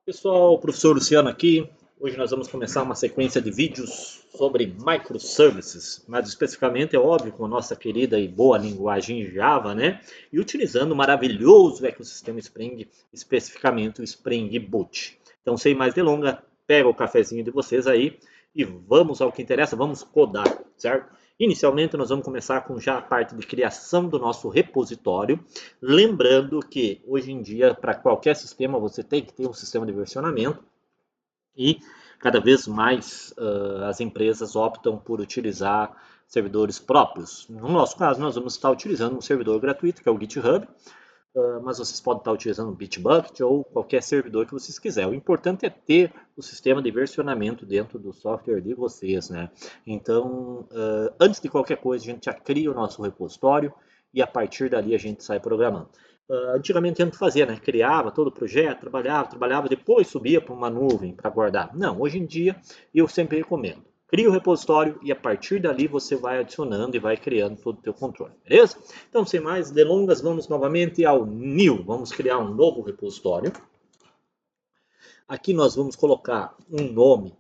Pessoal, o professor Luciano aqui. Hoje nós vamos começar uma sequência de vídeos sobre microservices, mais especificamente, é óbvio, com a nossa querida e boa linguagem Java, né? E utilizando o maravilhoso ecossistema Spring, especificamente o Spring Boot. Então, sem mais delongas, pega o cafezinho de vocês aí e vamos ao que interessa, vamos codar, certo? Inicialmente, nós vamos começar com já a parte de criação do nosso repositório. Lembrando que hoje em dia, para qualquer sistema, você tem que ter um sistema de versionamento e cada vez mais as empresas optam por utilizar servidores próprios. No nosso caso, nós vamos estar utilizando um servidor gratuito, que é o GitHub, mas vocês podem estar utilizando o Bitbucket ou qualquer servidor que vocês quiserem. O importante é ter o sistema de versionamento dentro do software de vocês, né? Então, antes de qualquer coisa, a gente já cria o nosso repositório e a partir dali a gente sai programando. Antigamente a gente fazia, né? Criava todo o projeto, trabalhava, depois subia para uma nuvem para guardar. Não, hoje em dia eu sempre recomendo. Cria o repositório e a partir dali você vai adicionando e vai criando todo o teu controle, beleza? Então, sem mais delongas, vamos novamente ao new. Vamos criar um novo repositório. Aqui nós vamos colocar um nome.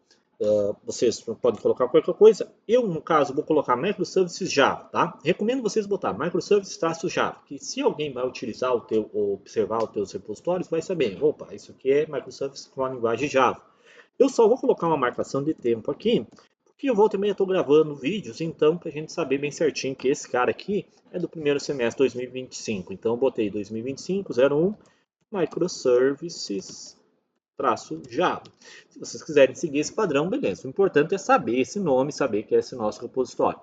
Vocês podem colocar qualquer coisa. Eu, no caso, vou colocar microservices Java, tá? Recomendo vocês botar microservices-java, que se alguém vai utilizar o teu, ou observar os teus repositórios, vai saber, opa, isso aqui é microservice com a linguagem Java. Eu só vou colocar uma marcação de tempo aqui, porque eu volta e meia estou gravando vídeos, então, para a gente saber bem certinho que esse cara aqui é do primeiro semestre 2025. Então, eu botei 2025, 01, microservices, Java. Se vocês quiserem seguir esse padrão, beleza. O importante é saber esse nome, saber que é esse nosso repositório.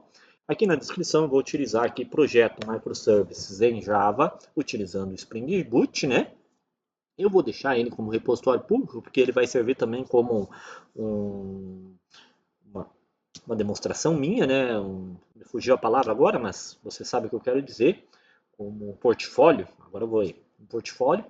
Aqui na descrição eu vou utilizar aqui projeto microservices em Java, utilizando o Spring Boot, né? Eu vou deixar ele como repositório público, porque ele vai servir também como uma demonstração minha, né? Me fugiu a palavra agora, mas você sabe o que eu quero dizer, como portfólio. Agora eu vou aí, um portfólio.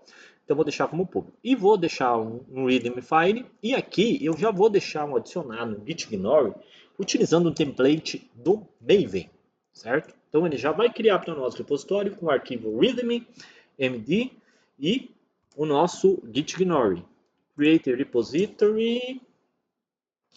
Então eu vou deixar como público. E vou deixar um readme file. E aqui eu já vou deixar um adicionar no gitignore, utilizando um template do Maven, certo? Então ele já vai criar para nós repositório com o arquivo readme, md e o nosso gitignore. Create a repository.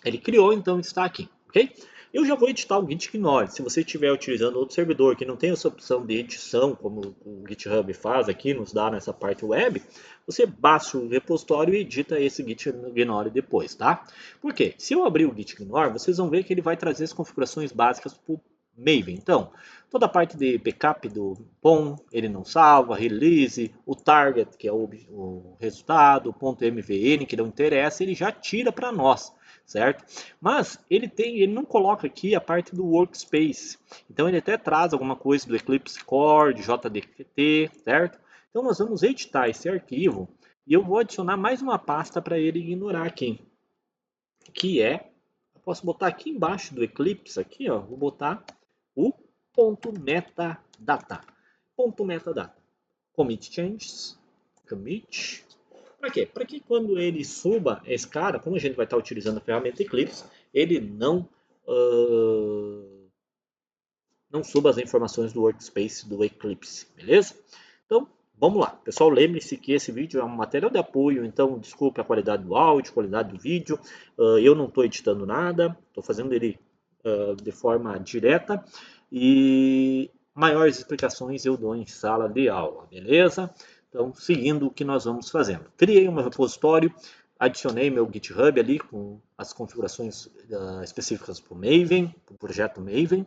Ele criou, então está aqui, ok? Eu já vou editar o gitignore. Se você estiver utilizando outro servidor que não tem essa opção de edição, como o GitHub faz aqui, nos dá nessa parte web, você baixa o repositório e edita esse gitignore depois, tá? Por quê? Se eu abrir o gitignore, vocês vão ver que ele vai trazer as configurações básicas para o Maven. Então, toda a parte de backup do POM, ele não salva, release, o target, que é o resultado, o .mvn, que não interessa, ele já tira para nós, certo? Mas ele não coloca aqui a parte do workspace. Então ele até traz alguma coisa do Eclipse Core, de JDT, certo? Então nós vamos editar esse arquivo e eu vou adicionar mais uma pasta para ele ignorar aqui, que é, eu posso botar aqui embaixo do Eclipse, aqui, ó, vou botar o .metadata. .metadata. Commit changes, commit. Para quê? Para que quando ele suba esse cara, como a gente vai estar utilizando a ferramenta Eclipse, ele não suba as informações do workspace do Eclipse, beleza? Então, vamos lá. Pessoal, lembre-se que esse vídeo é um material de apoio, então desculpe a qualidade do áudio, a qualidade do vídeo. Eu não estou editando nada, estou fazendo ele de forma direta e maiores explicações eu dou em sala de aula, beleza? Então, seguindo o que nós vamos fazendo. Criei um repositório, adicionei meu GitHub ali com as configurações específicas para o Maven, para o projeto Maven.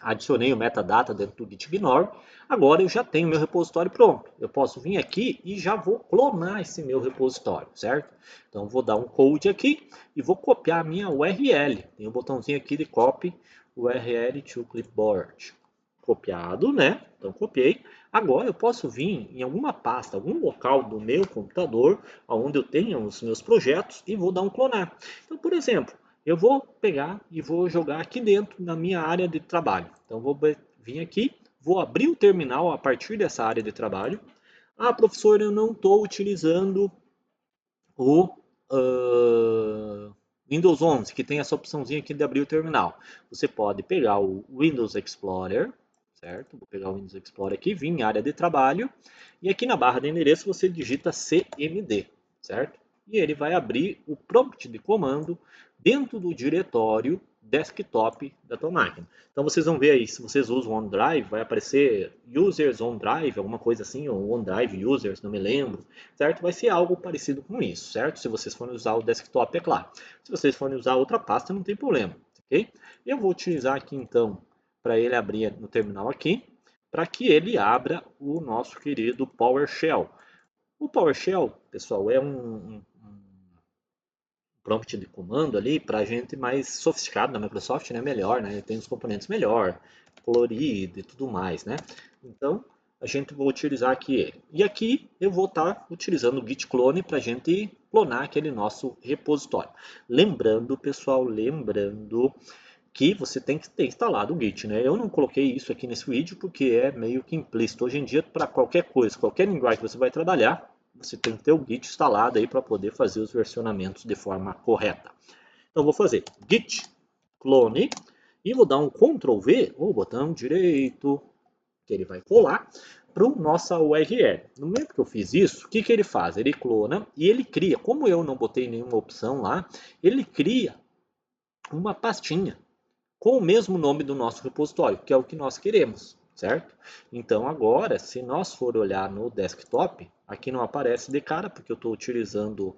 Adicionei o metadata dentro do gitignore. Agora eu já tenho meu repositório pronto. Eu posso vir aqui e já vou clonar esse meu repositório, certo? Então vou dar um code aqui e vou copiar a minha URL. Tem um botãozinho aqui de copy URL to clipboard. Copiado, né? Então copiei. Agora eu posso vir em alguma pasta, algum local do meu computador, onde eu tenho os meus projetos e vou dar um clonar. Então, por exemplo, eu vou pegar e vou jogar aqui dentro na minha área de trabalho. Então, vou vir aqui, vou abrir o terminal a partir dessa área de trabalho. Ah, professor, eu não estou utilizando o Windows 11, que tem essa opçãozinha aqui de abrir o terminal. Você pode pegar o Windows Explorer, certo? Vou pegar o Windows Explorer aqui, vir em área de trabalho, e aqui na barra de endereço você digita CMD, certo? e ele vai abrir o prompt de comando dentro do diretório desktop da tua máquina. Então vocês vão ver aí, se vocês usam OneDrive, vai aparecer Users OneDrive, alguma coisa assim, ou OneDrive Users, não me lembro, certo? Vai ser algo parecido com isso, certo? Se vocês forem usar o desktop, é claro. Se vocês forem usar outra pasta, não tem problema, ok? Eu vou utilizar aqui então, para ele abrir no terminal aqui, para que ele abra o nosso querido PowerShell. O PowerShell, pessoal, é um prompt de comando ali para gente mais sofisticado na Microsoft, né? Melhor, né? Tem os componentes melhor, colorido e tudo mais, né? Então, a gente vai utilizar aqui ele. E aqui eu vou estar utilizando o git clone para a gente clonar aquele nosso repositório. Lembrando, pessoal, que você tem que ter instalado o Git, né? Eu não coloquei isso aqui nesse vídeo porque é meio que implícito. Hoje em dia, para qualquer coisa, qualquer linguagem que você vai trabalhar, você tem que ter o Git instalado aí para poder fazer os versionamentos de forma correta. Então, vou fazer git clone e vou dar um Ctrl V, ou botão direito, que ele vai colar, para a nossa URL. No momento que eu fiz isso, o que ele faz? Ele clona e ele cria, como eu não botei nenhuma opção lá, ele cria uma pastinha com o mesmo nome do nosso repositório, que é o que nós queremos, certo? Então agora, se nós for olhar no desktop, aqui não aparece de cara, porque eu estou utilizando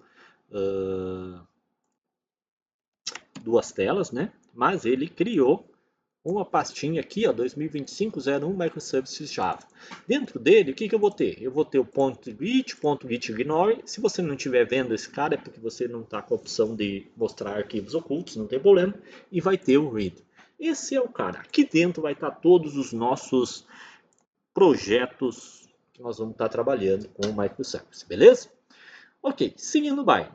duas telas, né? Mas ele criou uma pastinha aqui, ó, 2025-01 Microservices Java. Dentro dele, o que eu vou ter? Eu vou ter o .git ignore. Se você não estiver vendo esse cara, é porque você não está com a opção de mostrar arquivos ocultos, não tem problema. E vai ter o read. Esse é o cara. Aqui dentro vai estar todos os nossos projetos que nós vamos estar trabalhando com o microservice, beleza? Ok, seguindo o baile.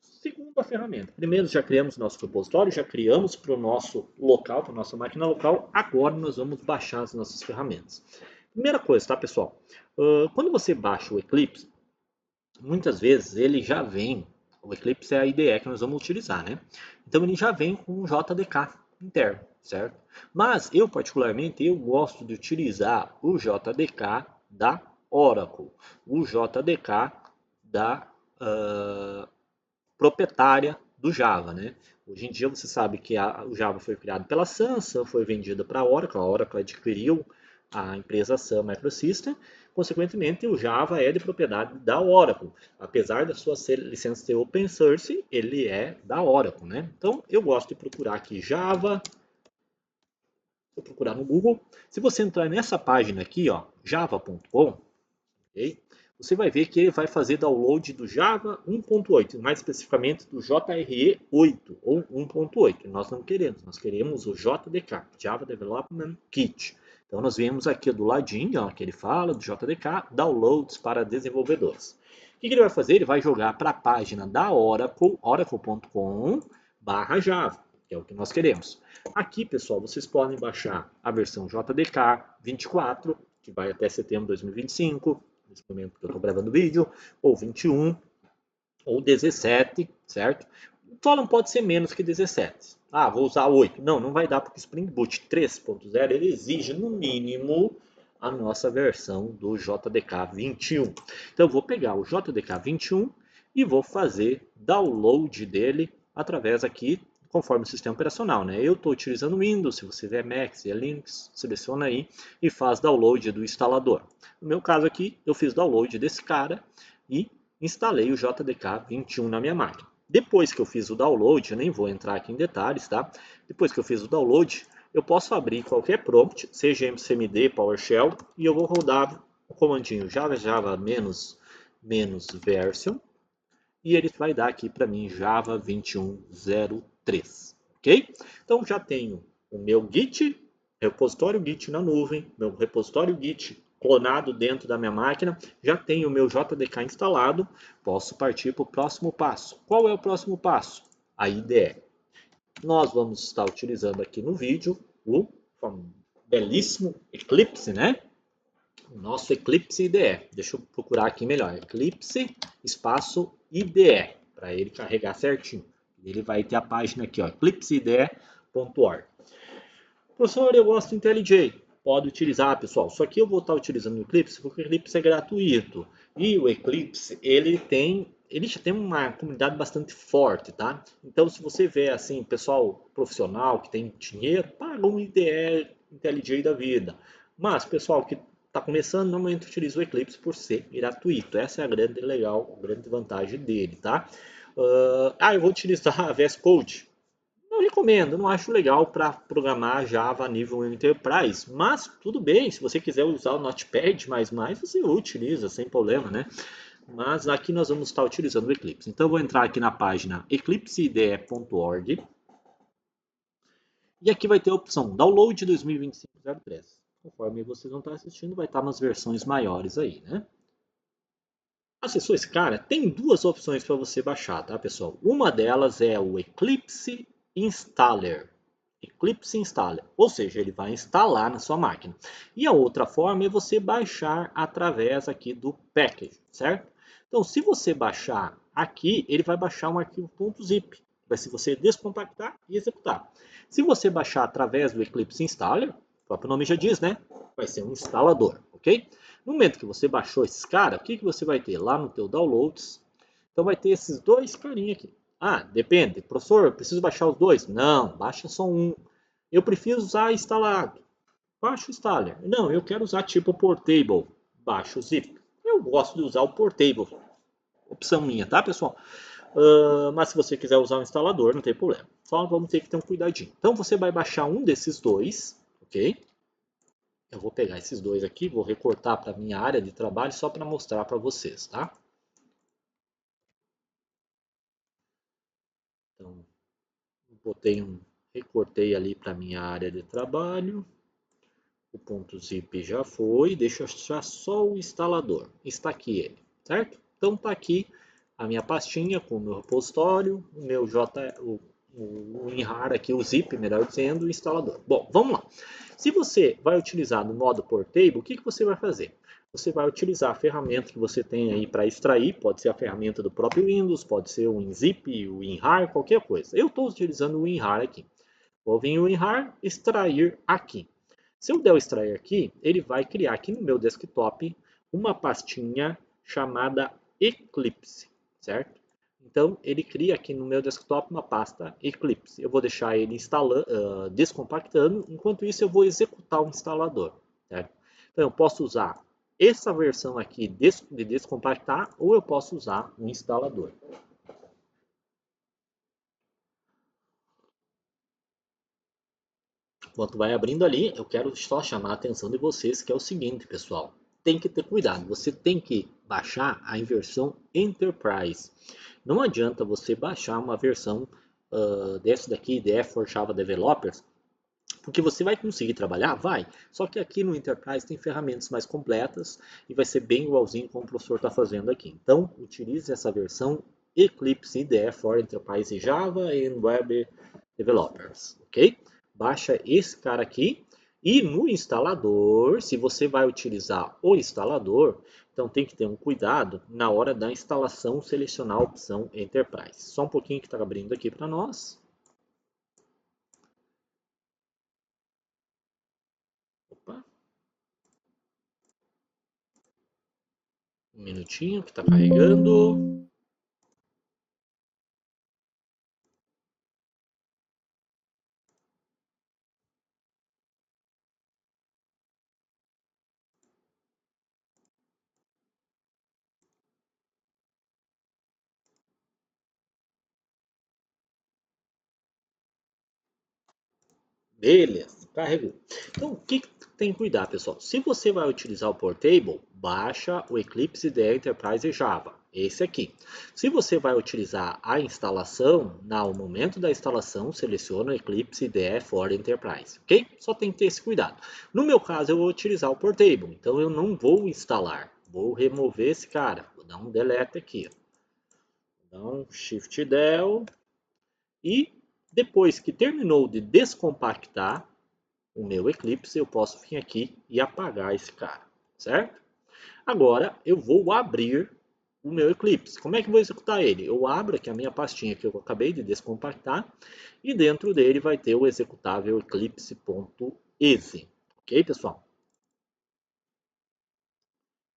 Segunda ferramenta. Primeiro já criamos nosso repositório, já criamos para o nosso local, para a nossa máquina local. Agora nós vamos baixar as nossas ferramentas. Primeira coisa, tá, pessoal? Quando você baixa o Eclipse, muitas vezes ele já vem, o Eclipse é a IDE que nós vamos utilizar, né? Então ele já vem com um JDK interno, certo? Mas eu particularmente eu gosto de utilizar o JDK da Oracle, o JDK da proprietária do Java, né? Hoje em dia você sabe que o Java foi criado pela Sun, Sun foi vendida para a Oracle adquiriu a empresa Sun Microsystem, consequentemente o Java é de propriedade da Oracle. Apesar da sua licença ser open source, ele é da Oracle, né? Então eu gosto de procurar aqui Java, vou procurar no Google. Se você entrar nessa página aqui, ó, java.com, okay? Você vai ver que ele vai fazer download do Java 1.8, mais especificamente do JRE 8 ou 1.8. Nós não queremos, nós queremos o JDK, Java Development Kit. Então nós vemos aqui do ladinho, ó, que ele fala do JDK, downloads para desenvolvedores. O que ele vai fazer? Ele vai jogar para a página da Oracle, oracle.com/java, que é o que nós queremos. Aqui, pessoal, vocês podem baixar a versão JDK 24, que vai até setembro de 2025, nesse momento que eu estou gravando o vídeo, ou 21, ou 17, certo? Só não pode ser menos que 17. Ah, vou usar 8. Não, não vai dar, porque o Spring Boot 3.0 ele exige, no mínimo, a nossa versão do JDK 21. Então, eu vou pegar o JDK 21 e vou fazer download dele através aqui, conforme o sistema operacional, né? Eu estou utilizando Windows, se você tiver Mac, se é Linux, seleciona aí e faz download do instalador. No meu caso aqui, eu fiz download desse cara e instalei o JDK 21 na minha máquina. Depois que eu fiz o download, eu nem vou entrar aqui em detalhes, tá? Depois que eu fiz o download, eu posso abrir qualquer prompt, seja MCMD, PowerShell, e eu vou rodar o comandinho java version, e ele vai dar aqui para mim Java 21.03, ok? Então já tenho o meu Git, repositório Git na nuvem, meu repositório Git clonado dentro da minha máquina, já tenho o meu JDK instalado, posso partir para o próximo passo. Qual é o próximo passo? A IDE. Nós vamos estar utilizando aqui no vídeo o belíssimo Eclipse, né? O nosso Eclipse IDE. Deixa eu procurar aqui melhor. Eclipse espaço IDE, para ele carregar certinho. Ele vai ter a página aqui, ó, eclipseide.org. Professor, eu gosto do IntelliJ. Pode utilizar, pessoal. Só que eu vou estar utilizando o Eclipse porque o Eclipse é gratuito. E o Eclipse, ele tem ele já tem uma comunidade bastante forte, tá? Então, se você vê assim, pessoal profissional que tem dinheiro, paga um IDE IntelliJ da vida. Mas, pessoal que está começando, normalmente utiliza o Eclipse por ser gratuito. Essa é a grande legal, a grande vantagem dele, tá? Eu vou utilizar a VS Code. Não recomendo, não acho legal para programar Java a nível Enterprise, mas tudo bem, se você quiser usar o Notepad++, você utiliza sem problema, né? Mas aqui nós vamos estar utilizando o Eclipse. Então eu vou entrar aqui na página eclipsede.org e aqui vai ter a opção Download 2025.03. Conforme vocês vão estar assistindo, vai estar nas versões maiores aí, né? Acessou esse cara? Tem duas opções para você baixar, tá, pessoal? Uma delas é o Eclipse Installer. Eclipse Installer, ou seja, ele vai instalar na sua máquina. E a outra forma é você baixar através aqui do package, certo? Então, se você baixar aqui, ele vai baixar um arquivo .zip. Vai ser você descompactar e executar. Se você baixar através do Eclipse Installer, o próprio nome já diz, né? Vai ser um instalador, ok? No momento que você baixou esses caras, o que você vai ter lá no teu Downloads? Então vai ter esses dois carinha aqui. Ah, depende. Professor, eu preciso baixar os dois? Não, baixa só um. Eu prefiro usar instalado. Baixa o installer. Não, eu quero usar tipo Portable. Baixa o zip. Eu gosto de usar o Portable. Opção minha, tá, pessoal? Mas se você quiser usar o instalador, não tem problema. Só vamos ter que ter um cuidadinho. Então você vai baixar um desses dois, ok? Eu vou pegar esses dois aqui, vou recortar para minha área de trabalho só para mostrar para vocês, tá? Então, recortei ali para minha área de trabalho. O ponto .zip já foi, deixa eu achar só o instalador. Está aqui ele, certo? Então está aqui a minha pastinha com o meu repositório, o meu o WinRAR aqui, o zip, melhor dizendo, o instalador. Bom, vamos lá. Se você vai utilizar no modo Portable, o que você vai fazer? Você vai utilizar a ferramenta que você tem aí para extrair, pode ser a ferramenta do próprio Windows, pode ser o WinZip, o WinRAR, qualquer coisa. Eu estou utilizando o WinRAR aqui. Vou vir o WinRAR, extrair aqui. Se eu der o extrair aqui, ele vai criar aqui no meu desktop uma pastinha chamada Eclipse, certo? Então, ele cria aqui no meu desktop uma pasta Eclipse. Eu vou deixar ele descompactando, enquanto isso eu vou executar o instalador, certo? Então, eu posso usar essa versão aqui de descompactar ou eu posso usar o instalador. Enquanto vai abrindo ali, eu quero só chamar a atenção de vocês, que é o seguinte, pessoal. Tem que ter cuidado, você tem que baixar a versão Enterprise. Não adianta você baixar uma versão dessa daqui, IDE for Java Developers, porque você vai conseguir trabalhar? Vai. Só que aqui no Enterprise tem ferramentas mais completas e vai ser bem igualzinho como o professor está fazendo aqui. Então, utilize essa versão Eclipse IDE for Enterprise Java and Web Developers, ok? Baixa esse cara aqui e no instalador, se você vai utilizar o instalador, então tem que ter um cuidado na hora da instalação, selecionar a opção Enterprise. Só um pouquinho que está abrindo aqui para nós. Opa. Um minutinho que está carregando. Beleza, carregou. Então, o que tem que cuidar, pessoal? Se você vai utilizar o Portable, baixa o Eclipse IDE Enterprise Java. Esse aqui. Se você vai utilizar a instalação, no momento da instalação, seleciona o Eclipse IDE for Enterprise, ok? Só tem que ter esse cuidado. No meu caso, eu vou utilizar o Portable, então eu não vou instalar. Vou remover esse cara. Vou dar um delete aqui. Vou dar um Shift Del e depois que terminou de descompactar o meu Eclipse, eu posso vir aqui e apagar esse cara, certo? Agora eu vou abrir o meu Eclipse. Como é que eu vou executar ele? Eu abro aqui a minha pastinha que eu acabei de descompactar e dentro dele vai ter o executável eclipse.exe. Ok, pessoal?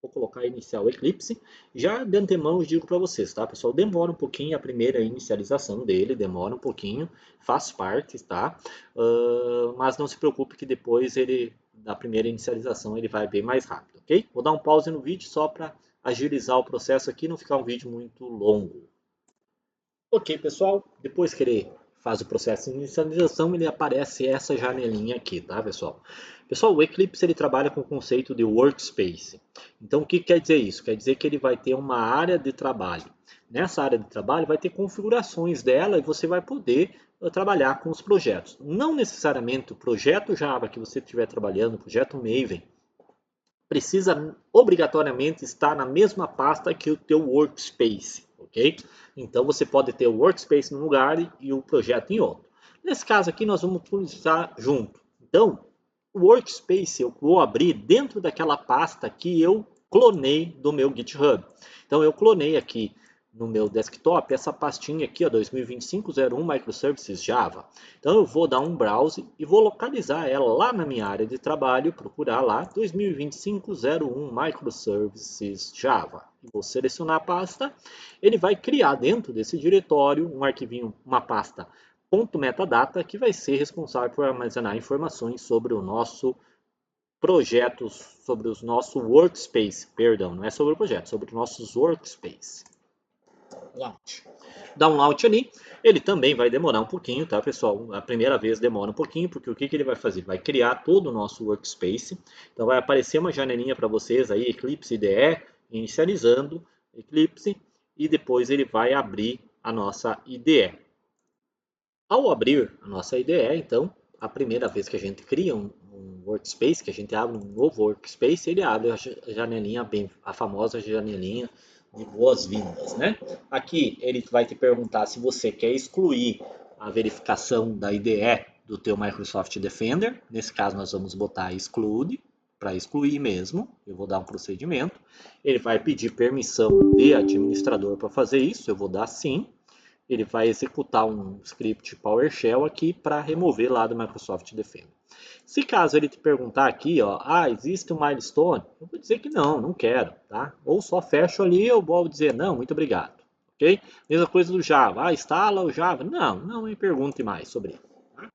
vou colocar iniciar o Eclipse. Já de antemão eu digo para vocês, tá, pessoal? Demora um pouquinho a primeira inicialização dele, demora um pouquinho, faz parte, tá? Mas não se preocupe que depois da primeira inicialização, ele vai bem mais rápido, ok? Vou dar um pause no vídeo só para agilizar o processo aqui, não ficar um vídeo muito longo. Ok, pessoal, depois que ele faz o processo de inicialização, ele aparece essa janelinha aqui, tá, pessoal? Pessoal, o Eclipse ele trabalha com o conceito de workspace. Então, o que quer dizer isso? Quer dizer que ele vai ter uma área de trabalho. Nessa área de trabalho vai ter configurações dela e você vai poder trabalhar com os projetos. Não necessariamente o projeto Java que você estiver trabalhando, o projeto Maven, precisa obrigatoriamente estar na mesma pasta que o teu workspace, ok? Então você pode ter o workspace num lugar e o projeto em outro. Nesse caso aqui nós vamos utilizar junto. Então, o workspace eu vou abrir dentro daquela pasta que eu clonei do meu GitHub. Então eu clonei aqui no meu desktop essa pastinha aqui, ó, 2025-01 Microservices Java. Então eu vou dar um browse e vou localizar ela lá na minha área de trabalho, procurar lá 2025-01 Microservices Java. Vou selecionar a pasta, ele vai criar dentro desse diretório um arquivinho, uma pasta .metadata que vai ser responsável por armazenar informações sobre o nosso projeto, sobre os nossos workspace, perdão, não é sobre o projeto, sobre os nossos workspace. Launch. Dá um launch ali, ele também vai demorar um pouquinho, tá, pessoal? A primeira vez demora um pouquinho, porque o que ele vai fazer? Vai criar todo o nosso workspace. Então vai aparecer uma janelinha para vocês aí, Eclipse IDE, inicializando Eclipse, e depois ele vai abrir a nossa IDE. Ao abrir a nossa IDE, então, a primeira vez que a gente cria um workspace, que a gente abre um novo workspace, ele abre a janelinha, a famosa janelinha de boas-vindas, né? Aqui ele vai te perguntar se você quer excluir a verificação da IDE do teu Microsoft Defender. Nesse caso nós vamos botar exclude, para excluir mesmo. Eu vou dar um procedimento. Ele vai pedir permissão de administrador para fazer isso, eu vou dar sim. Ele vai executar um script PowerShell aqui para remover lá do Microsoft Defender. Se caso ele te perguntar aqui, ó, existe um milestone, eu vou dizer que não, não quero, tá? Ou só fecho ali, eu vou dizer não, muito obrigado, ok? Mesma coisa do Java, instala o Java, não me pergunte mais sobre isso. Tá?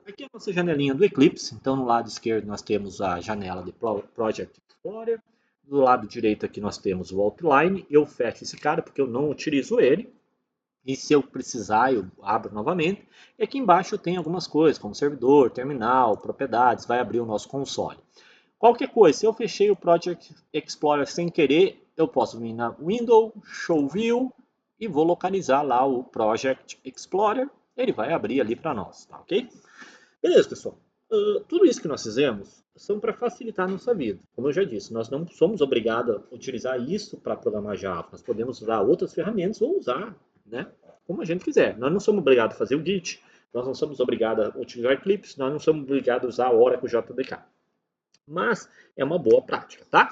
Aqui é a nossa janelinha do Eclipse, então no lado esquerdo nós temos a janela de Project Explorer, do lado direito aqui nós temos o Outline, eu fecho esse cara porque eu não utilizo ele, e se eu precisar, eu abro novamente. E aqui embaixo tem algumas coisas, como servidor, terminal, propriedades, vai abrir o nosso console. Qualquer coisa, se eu fechei o Project Explorer sem querer, eu posso vir na Window, Show View, e vou localizar lá o Project Explorer. Ele vai abrir ali para nós, tá ok? Beleza, pessoal. Tudo isso que nós fizemos são para facilitar a nossa vida. Como eu já disse, nós não somos obrigados a utilizar isso para programar Java. Nós podemos usar outras ferramentas ou usar, né, como a gente quiser. Nós não somos obrigados a fazer o Git, nós não somos obrigados a utilizar Eclipse, nós não somos obrigados a usar o Oracle JDK. Mas é uma boa prática, tá?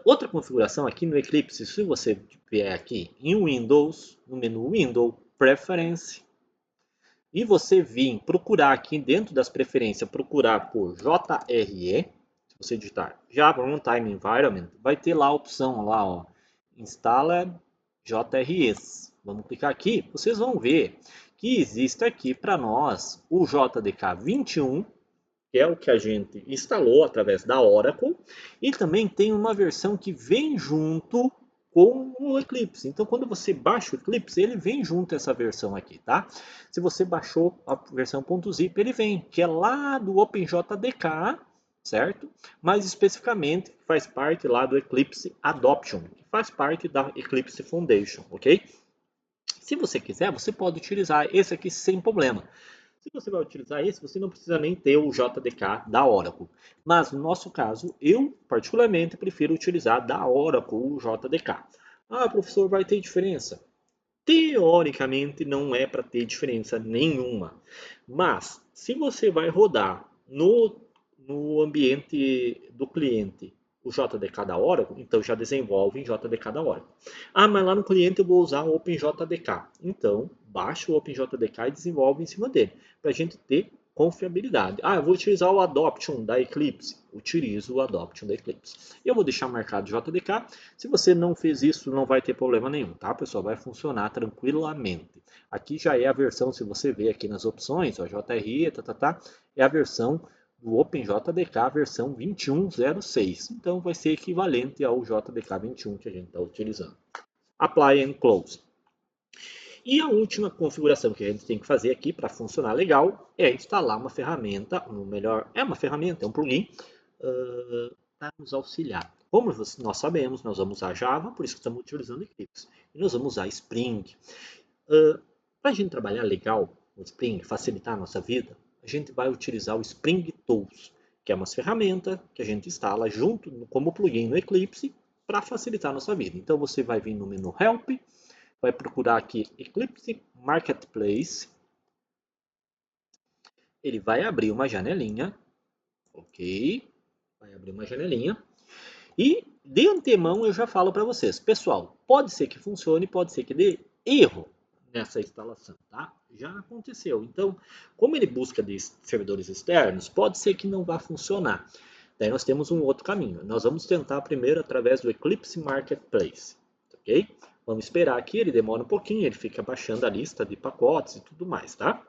Outra configuração aqui no Eclipse, se você vier aqui em Windows, no menu Window, Preference, e você vir procurar aqui dentro das preferências, procurar por JRE, se você digitar Java Runtime Environment, vai ter lá a opção lá, ó, Installer JREs. Vamos clicar aqui, vocês vão ver que existe aqui para nós o JDK 21, que é o que a gente instalou através da Oracle, e também tem uma versão que vem junto com o Eclipse. Então, quando você baixa o Eclipse, ele vem junto essa versão aqui, tá? Se você baixou a versão .zip, ele vem, que é lá do OpenJDK, certo? Mais especificamente, faz parte lá do Eclipse Adoption, que faz parte da Eclipse Foundation, ok? Se você quiser, você pode utilizar esse aqui sem problema. Se você vai utilizar esse, você não precisa nem ter o JDK da Oracle. Mas no nosso caso, eu particularmente prefiro utilizar da Oracle o JDK. Professor, vai ter diferença? Teoricamente não é para ter diferença nenhuma. Mas se você vai rodar no ambiente do cliente o JDK da Oracle, então já desenvolve em JDK da Oracle. Mas lá no cliente eu vou usar o OpenJDK. Então, baixa o OpenJDK e desenvolve em cima dele, para a gente ter confiabilidade. Ah, eu vou utilizar o Adoption da Eclipse. Utilizo o Adoption da Eclipse. Eu vou deixar marcado JDK. Se você não fez isso, não vai ter problema nenhum, tá, pessoal? Vai funcionar tranquilamente. Aqui já é a versão, se você ver aqui nas opções, ó, JRE, é a versão do OpenJDK versão 21.06. Então vai ser equivalente ao JDK 21 que a gente está utilizando. Apply and Close. E a última configuração que a gente tem que fazer aqui para funcionar legal é instalar uma ferramenta, ou melhor, é uma ferramenta, é um plugin, para nos auxiliar. Como nós sabemos, nós vamos usar Java, por isso que estamos utilizando Eclipse. E nós vamos usar Spring. Para a gente trabalhar legal no Spring, facilitar a nossa vida, a gente vai utilizar o Spring Tools, que é uma ferramenta que a gente instala junto como plugin no Eclipse para facilitar a nossa vida. Então você vai vir no menu Help, vai procurar aqui Eclipse Marketplace. Ele vai abrir uma janelinha. Ok. Vai abrir uma janelinha. E de antemão eu já falo para vocês. Pessoal, pode ser que funcione, pode ser que dê erro nessa instalação, tá? Já aconteceu. Então, como ele busca de servidores externos, pode ser que não vá funcionar. Daí nós temos um outro caminho. Nós vamos tentar primeiro através do Eclipse Marketplace. Ok? Vamos esperar aqui, ele demora um pouquinho, ele fica baixando a lista de pacotes e tudo mais, tá?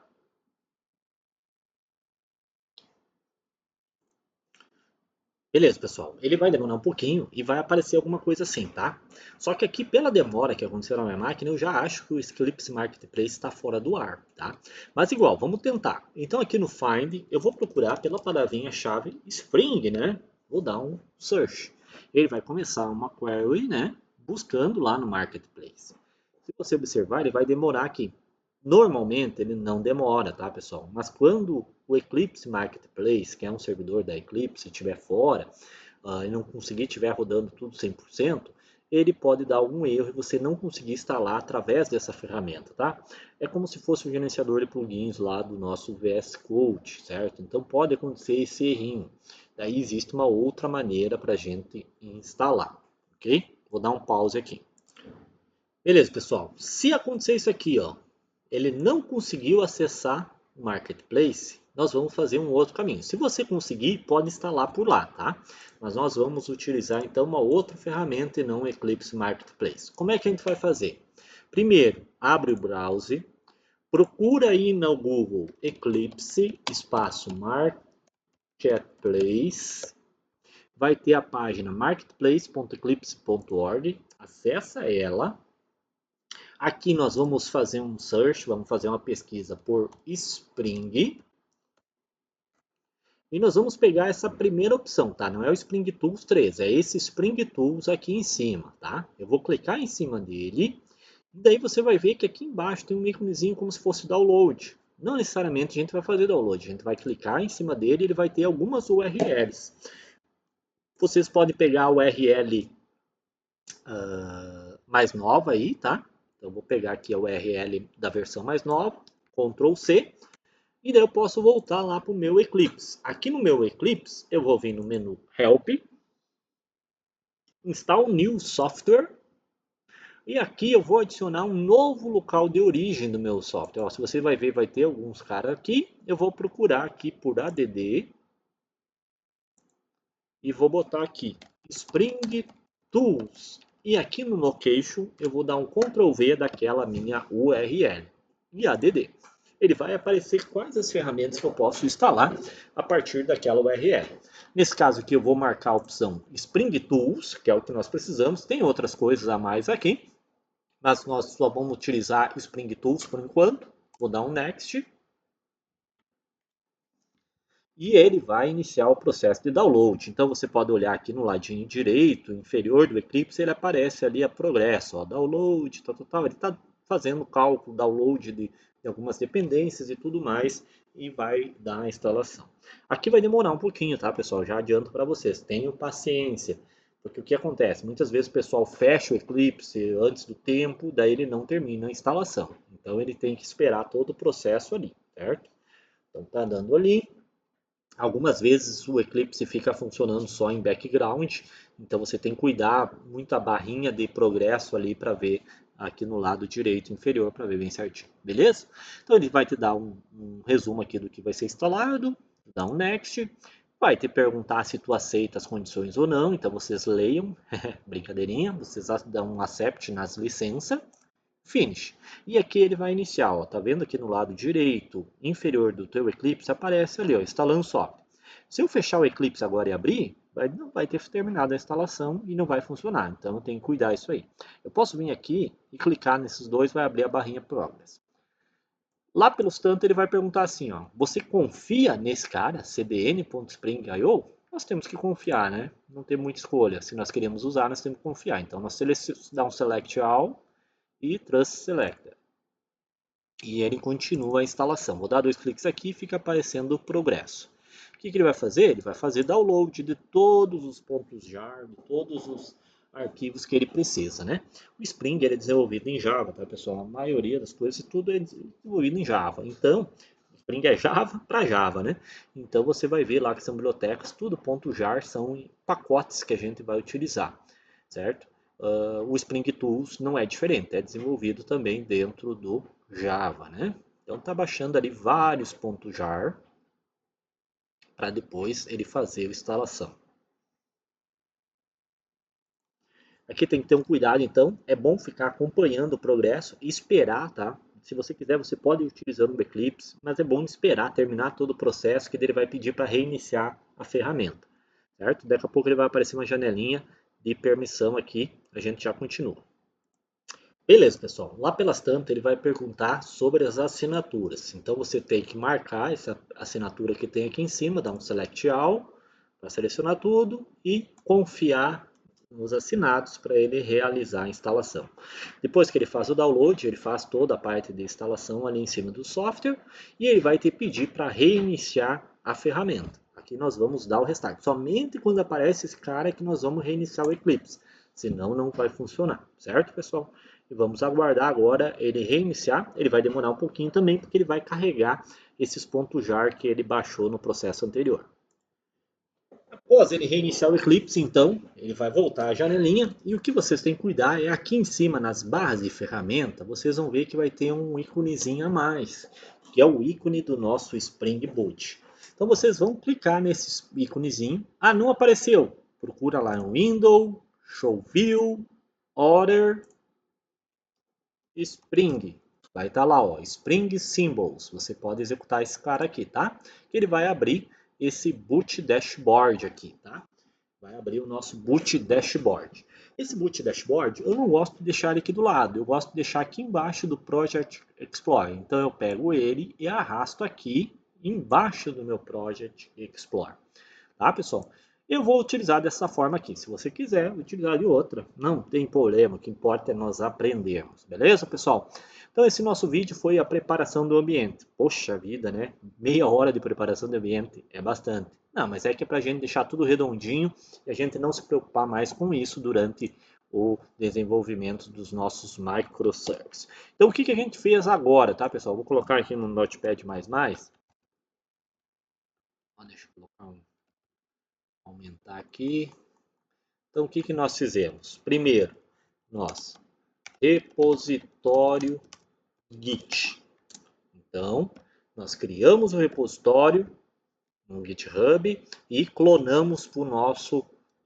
Beleza, pessoal. Ele vai demorar um pouquinho e vai aparecer alguma coisa assim, tá? Só que aqui, pela demora que aconteceu na minha máquina, eu já acho que o Eclipse Marketplace está fora do ar, tá? Mas igual, vamos tentar. Então aqui no Find, eu vou procurar pela palavrinha-chave Spring, né? Vou dar um search. Ele vai começar uma query, né? Buscando lá no Marketplace. Se você observar, ele vai demorar aqui. Normalmente ele não demora, tá, pessoal? Mas quando o Eclipse Marketplace, que é um servidor da Eclipse, estiver fora e não conseguir estiver rodando tudo 100%, ele pode dar algum erro e você não conseguir instalar através dessa ferramenta, tá? É como se fosse o gerenciador de plugins lá do nosso VS Code, certo? Então pode acontecer esse errinho. Daí existe uma outra maneira para a gente instalar, ok? Vou dar um pause aqui. Beleza, pessoal. Se acontecer isso aqui, ó, ele não conseguiu acessar o Marketplace, nós vamos fazer um outro caminho. Se você conseguir, pode instalar por lá, tá? Mas nós vamos utilizar então uma outra ferramenta e não o Eclipse Marketplace. Como é que a gente vai fazer? Primeiro, abre o browser, procura aí no Google Eclipse, espaço Marketplace, vai ter a página marketplace.eclipse.org, acessa ela. Aqui nós vamos fazer um search, vamos fazer uma pesquisa por Spring. E nós vamos pegar essa primeira opção, tá? Não é o Spring Tools 3, é esse Spring Tools aqui em cima, tá? Eu vou clicar em cima dele. E daí você vai ver que aqui embaixo tem um íconezinho como se fosse download. Não necessariamente a gente vai fazer download, a gente vai clicar em cima dele e ele vai ter algumas URLs. Vocês podem pegar a URL mais nova aí, tá? Então, eu vou pegar aqui a URL da versão mais nova, Ctrl C, e daí eu posso voltar lá para o meu Eclipse. Aqui no meu Eclipse, eu vou vir no menu Help, Install New Software, e aqui eu vou adicionar um novo local de origem do meu software. Ó, se você vai ver, vai ter alguns caras aqui. Eu vou procurar aqui por ADD, e vou botar aqui Spring Tools. E aqui no Location eu vou dar um Ctrl V daquela minha URL e ADD. Ele vai aparecer quais as ferramentas que eu posso instalar a partir daquela URL. Nesse caso aqui eu vou marcar a opção Spring Tools, que é o que nós precisamos. Tem outras coisas a mais aqui, mas nós só vamos utilizar Spring Tools por enquanto. Vou dar um Next. E ele vai iniciar o processo de download. Então você pode olhar aqui no ladinho direito, inferior do Eclipse, ele aparece ali a progresso, ó, download, tal. Ele está fazendo o cálculo, download de algumas dependências e tudo mais, e vai dar a instalação. Aqui vai demorar um pouquinho, tá, pessoal? Já adianto para vocês, tenham paciência. Porque o que acontece? Muitas vezes o pessoal fecha o Eclipse antes do tempo, daí ele não termina a instalação. Então ele tem que esperar todo o processo ali, certo? Então tá dando ali. Algumas vezes o Eclipse fica funcionando só em background, então você tem que cuidar muito a barrinha de progresso ali para ver aqui no lado direito inferior para ver bem certinho, beleza? Então ele vai te dar um resumo aqui do que vai ser instalado, dá um next, vai te perguntar se tu aceita as condições ou não, então vocês leiam, brincadeirinha, vocês dão um accept nas licenças, finish. E aqui ele vai iniciar, ó, tá vendo aqui no lado direito inferior do teu Eclipse, aparece ali, ó, instalando software. Se eu fechar o Eclipse agora e abrir, não vai ter terminado a instalação e não vai funcionar, então eu tenho que cuidar disso aí. Eu posso vir aqui e clicar nesses dois, vai abrir a barrinha Progress. Lá pelos tantos ele vai perguntar assim, ó, você confia nesse cara, cdn.spring.io? Nós temos que confiar, né? Não tem muita escolha. Se nós queremos usar, nós temos que confiar. Então nós damos um select all e trust selected. E ele continua a instalação. Vou dar 2 cliques aqui e fica aparecendo o progresso. O que ele vai fazer? Ele vai fazer download de todos os pontos jar, de todos os arquivos que ele precisa, né? O Spring ele é desenvolvido em Java, tá, pessoal? A maioria das coisas, tudo é desenvolvido em Java. Então, o Spring é Java para Java, né? Então, você vai ver lá que são bibliotecas, tudo .jar, são pacotes que a gente vai utilizar, certo? O Spring Tools não é diferente, é desenvolvido também dentro do Java, né? Então, tá baixando ali vários .jar para depois ele fazer a instalação. Aqui tem que ter um cuidado, então, é bom ficar acompanhando o progresso e esperar, tá? Se você quiser, você pode ir utilizando o Eclipse, mas é bom esperar terminar todo o processo que ele vai pedir para reiniciar a ferramenta, certo? Daqui a pouco ele vai aparecer uma janelinha de permissão aqui, a gente já continua. Beleza, pessoal. Lá pelas tantas ele vai perguntar sobre as assinaturas. Então você tem que marcar essa assinatura que tem aqui em cima, dar um select all para selecionar tudo e confiar nos assinados para ele realizar a instalação. Depois que ele faz o download, ele faz toda a parte de instalação ali em cima do software e ele vai te pedir para reiniciar a ferramenta. Aqui nós vamos dar o restart. Somente quando aparece esse cara é que nós vamos reiniciar o Eclipse. Senão não vai funcionar, certo, pessoal? E vamos aguardar agora ele reiniciar. Ele vai demorar um pouquinho também, porque ele vai carregar esses pontos jar que ele baixou no processo anterior. Após ele reiniciar o Eclipse, então, ele vai voltar à janelinha. E o que vocês têm que cuidar é aqui em cima, nas barras de ferramenta, vocês vão ver que vai ter um íconezinho a mais, que é o ícone do nosso Spring Boot. Então vocês vão clicar nesse íconezinho. Ah, não apareceu? Procura lá no Window, Show View, Order, Spring. Vai estar lá, ó, Spring Symbols. Você pode executar esse cara aqui, tá? Que ele vai abrir esse Boot Dashboard aqui, tá? Vai abrir o nosso Boot Dashboard. Esse Boot Dashboard, eu não gosto de deixar ele aqui do lado. Eu gosto de deixar aqui embaixo do Project Explorer. Então eu pego ele e arrasto aqui embaixo do meu Project Explorer. Tá, pessoal? Eu vou utilizar dessa forma aqui. Se você quiser utilizar de outra, não tem problema. O que importa é nós aprendermos. Beleza, pessoal? Então esse nosso vídeo foi a preparação do ambiente. Poxa vida, né? Meia hora de preparação do ambiente é bastante. Não, mas é que é para a gente deixar tudo redondinho e a gente não se preocupar mais com isso durante o desenvolvimento dos nossos microservices. Então o que a gente fez agora, tá, pessoal? Vou colocar aqui no Notepad++. Deixa eu colocar aumentar aqui. Então, o que nós fizemos? Primeiro, nós repositório Git. Então, nós criamos o repositório no GitHub e clonamos para o nosso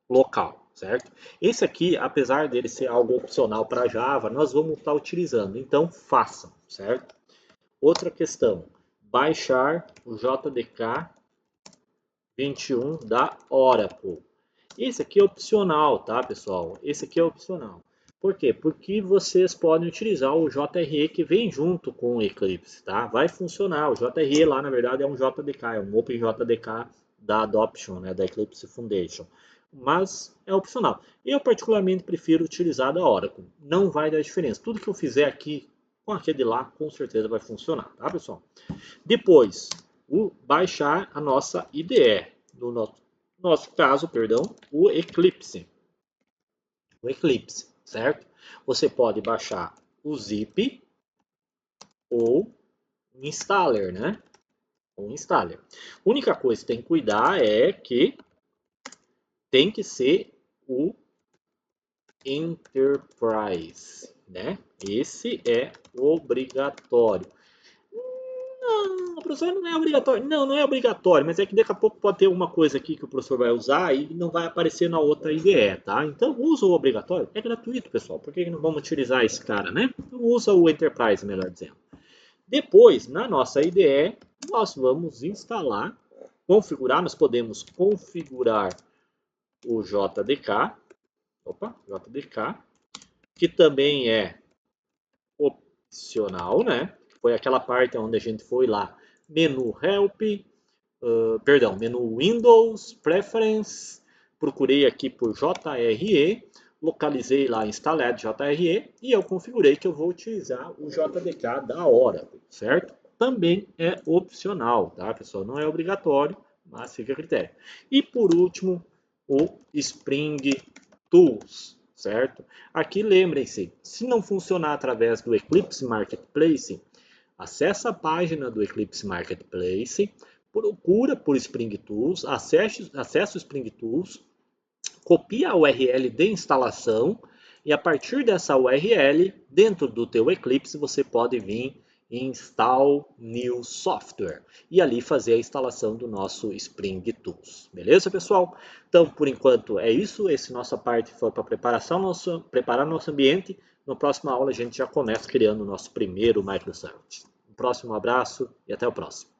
local, certo? Esse aqui, apesar dele ser algo opcional para Java, nós vamos estar utilizando. Então, façam, certo? Outra questão, baixar o JDK 21 da Oracle. Esse aqui é opcional, tá, pessoal? Esse aqui é opcional. Por quê? Porque vocês podem utilizar o JRE que vem junto com o Eclipse, tá? Vai funcionar. O JRE lá, na verdade, é um JDK, é um OpenJDK da Adoption, né, da Eclipse Foundation. Mas é opcional. Eu, particularmente, prefiro utilizar da Oracle. Não vai dar diferença. Tudo que eu fizer aqui com aquele de lá, com certeza vai funcionar, tá, pessoal? Depois, baixar a nossa IDE. No nosso caso, perdão, o Eclipse. O Eclipse, certo? Você pode baixar o zip ou o installer, né? O installer. A única coisa que tem que cuidar é que tem que ser o Enterprise. né? Esse é obrigatório. Não, professor, não é obrigatório. Não, não é obrigatório, mas é que daqui a pouco pode ter alguma coisa aqui que o professor vai usar e não vai aparecer na outra IDE, tá? Então usa o obrigatório, é gratuito, pessoal. Por que não vamos utilizar esse cara, né? Então, usa o Enterprise, melhor dizendo. Depois, na nossa IDE, nós vamos instalar, configurar, nós podemos configurar o JDK, JDK, que também é opcional, né? Foi aquela parte onde a gente foi lá, menu Help, menu Windows, Preference, procurei aqui por JRE, localizei lá instalado JRE e eu configurei que eu vou utilizar o JDK da Oracle, certo? Também é opcional, tá, pessoal? Não é obrigatório, mas fica a critério. E por último, o Spring Tools, certo? Aqui lembrem-se, se não funcionar através do Eclipse Marketplace, acessa a página do Eclipse Marketplace, procura por Spring Tools, acessa o Spring Tools, copia a URL de instalação e a partir dessa URL, dentro do teu Eclipse, você pode vir em Install New Software e ali fazer a instalação do nosso Spring Tools. Beleza, pessoal? Então, por enquanto é isso. Essa nossa parte foi para preparar nosso ambiente. Na próxima aula a gente já começa criando o nosso primeiro microservice. Um próximo abraço e até o próximo.